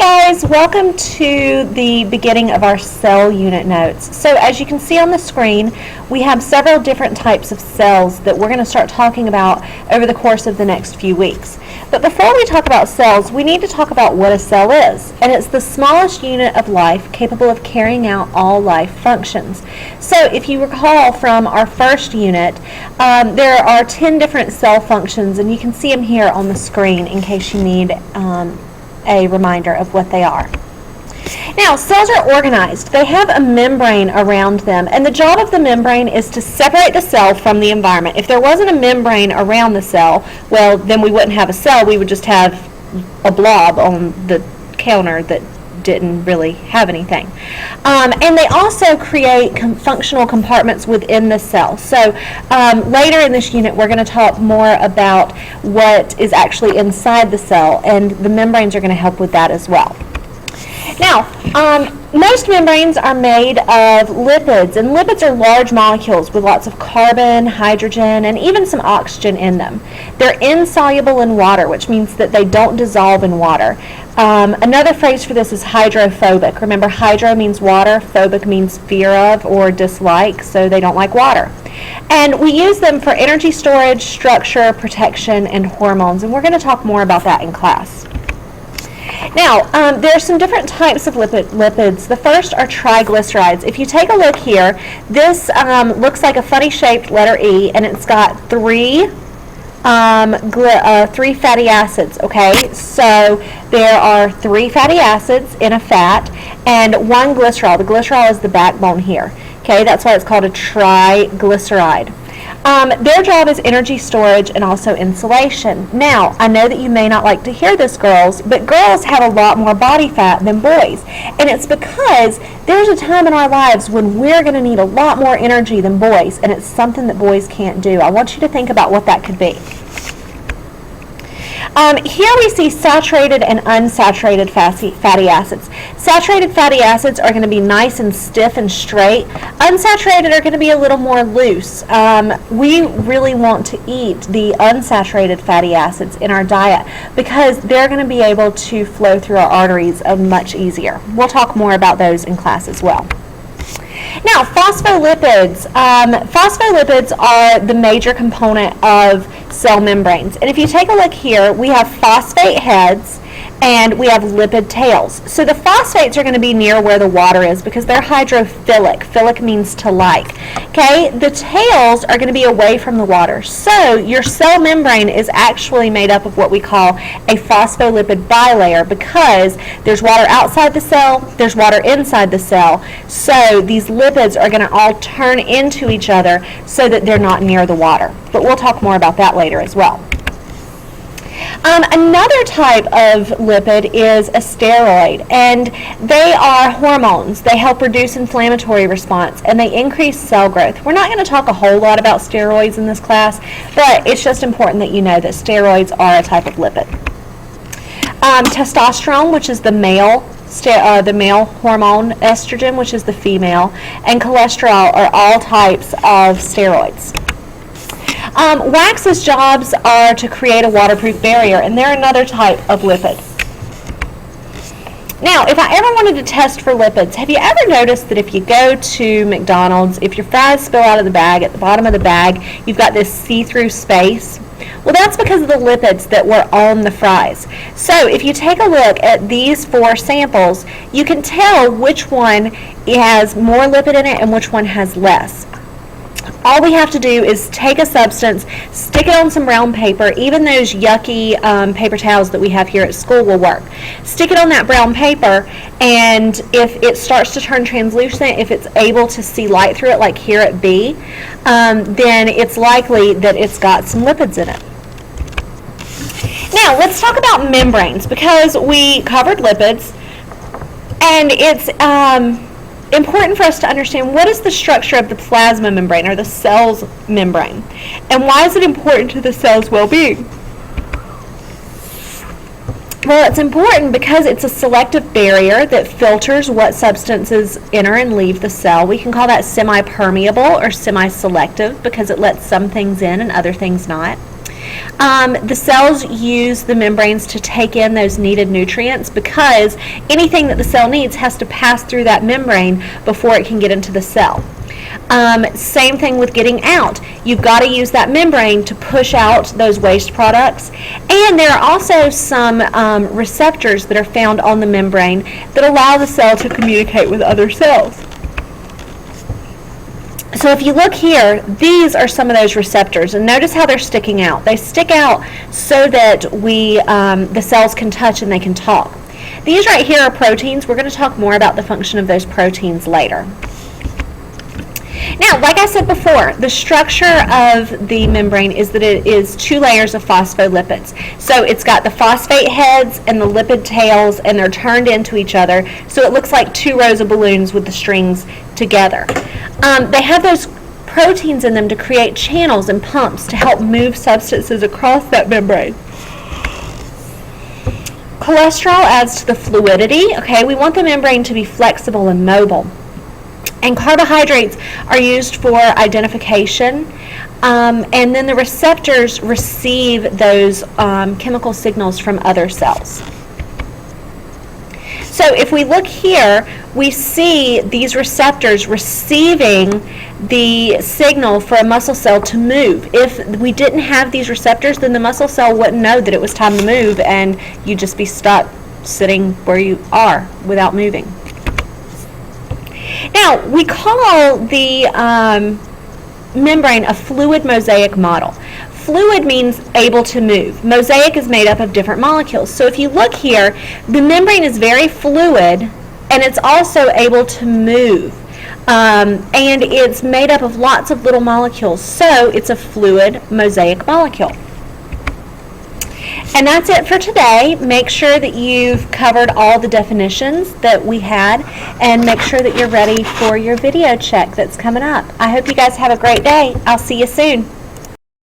Guys, welcome to the beginning of our cell unit notes. So as you can see on the screen, we have several different types of cells that we're going to start talking about over the course of the next few weeks. But before we talk about cells, we need to talk about what a cell is. And it's the smallest unit of life capable of carrying out all life functions. So if you recall from our first unit, there are 10 different cell functions, and you can see them here on the screen in case you need a reminder of what they are. Now, cells are organized. They have a membrane around them, and the job of the membrane is to separate the cell from the environment. If there wasn't a membrane around the cell, well, then we wouldn't have a cell. We would just have a blob on the counter that didn't really have anything. And they also create functional compartments within the cell. So later in this unit, we're going to talk more about what is actually inside the cell, and the membranes are going to help with that as well. Now, most membranes are made of lipids, and lipids are large molecules with lots of carbon, hydrogen, and even some oxygen in them. They're insoluble in water, which means that they don't dissolve in water. Another phrase for this is hydrophobic. Remember, hydro means water, phobic means fear of or dislike, so they don't like water. And we use them for energy storage, structure, protection, and hormones, and we're going to talk more about that in class. Now, there are some different types of lipids. The first are triglycerides. If you take a look here, this looks like a funny shaped letter E, and it's got three fatty acids, okay? So there are 3 fatty acids in a fat and 1 glycerol. The glycerol is the backbone here, okay? That's why it's called a triglyceride. Their job is energy storage and also insulation. Now, I know that you may not like to hear this, girls, but girls have a lot more body fat than boys. And it's because there's a time in our lives when we're going to need a lot more energy than boys, and it's something that boys can't do. I want you to think about what that could be. Here we see saturated and unsaturated fatty acids. Saturated fatty acids are going to be nice and stiff and straight. Unsaturated are going to be a little more loose. We really want to eat the unsaturated fatty acids in our diet because they're going to be able to flow through our arteries much easier. We'll talk more about those in class as well. Now, phospholipids. Phospholipids are the major component of cell membranes. And if you take a look here, we have phosphate heads and we have lipid tails. So the phosphates are going to be near where the water is because they're hydrophilic. Philic means to like. Okay, the tails are going to be away from the water. So your cell membrane is actually made up of what we call a phospholipid bilayer because there's water outside the cell, there's water inside the cell. So these lipids are going to all turn into each other so that they're not near the water. But we'll talk more about that later as well. Another type of lipid is a steroid, and they are hormones. They help reduce inflammatory response, and they increase cell growth. We're not going to talk a whole lot about steroids in this class, but it's just important that you know that steroids are a type of lipid. Testosterone, which is the male hormone, estrogen, which is the female, and cholesterol are all types of steroids. Wax's jobs are to create a waterproof barrier, and they're another type of lipid. Now, if I ever wanted to test for lipids, have you ever noticed that if you go to McDonald's, if your fries spill out of the bag, at the bottom of the bag, you've got this see-through space? Well, that's because of the lipids that were on the fries. So if you take a look at these 4 samples, you can tell which one has more lipid in it and which one has less. All we have to do is take a substance, stick it on some brown paper. Even those yucky paper towels that we have here at school will work. Stick it on that brown paper, and if it starts to turn translucent, if it's able to see light through it, like here at B, then it's likely that it's got some lipids in it. Now, let's talk about membranes, because we covered lipids, and it's important for us to understand what is the structure of the plasma membrane or the cell's membrane, and why is it important to the cell's well-being? Well, it's important because it's a selective barrier that filters what substances enter and leave the cell. We can call that semi-permeable or semi-selective because it lets some things in and other things not. The cells use the membranes to take in those needed nutrients, because anything that the cell needs has to pass through that membrane before it can get into the cell. Same thing with getting out. You've got to use that membrane to push out those waste products. And there are also some receptors that are found on the membrane that allow the cell to communicate with other cells. So if you look here, these are some of those receptors, and notice how they're sticking out. They stick out so that the cells can touch and they can talk. These right here are proteins. We're going to talk more about the function of those proteins later. Now, like I said before, the structure of the membrane is that it is 2 layers of phospholipids. So it's got the phosphate heads and the lipid tails, and they're turned into each other, so it looks like 2 rows of balloons with the strings together. They have those proteins in them to create channels and pumps to help move substances across that membrane. Cholesterol adds to the fluidity. Okay, we want the membrane to be flexible and mobile. And carbohydrates are used for identification, and then the receptors receive those chemical signals from other cells. So if we look here, we see these receptors receiving the signal for a muscle cell to move. If we didn't have these receptors, then the muscle cell wouldn't know that it was time to move, and you'd just be stuck sitting where you are without moving. Now, we call the membrane a fluid mosaic model. Fluid means able to move. Mosaic is made up of different molecules. So if you look here, the membrane is very fluid, and it's also able to move. And it's made up of lots of little molecules, so it's a fluid mosaic molecule. And that's it for today. Make sure that you've covered all the definitions that we had, and make sure that you're ready for your video check that's coming up. I hope you guys have a great day. I'll see you soon.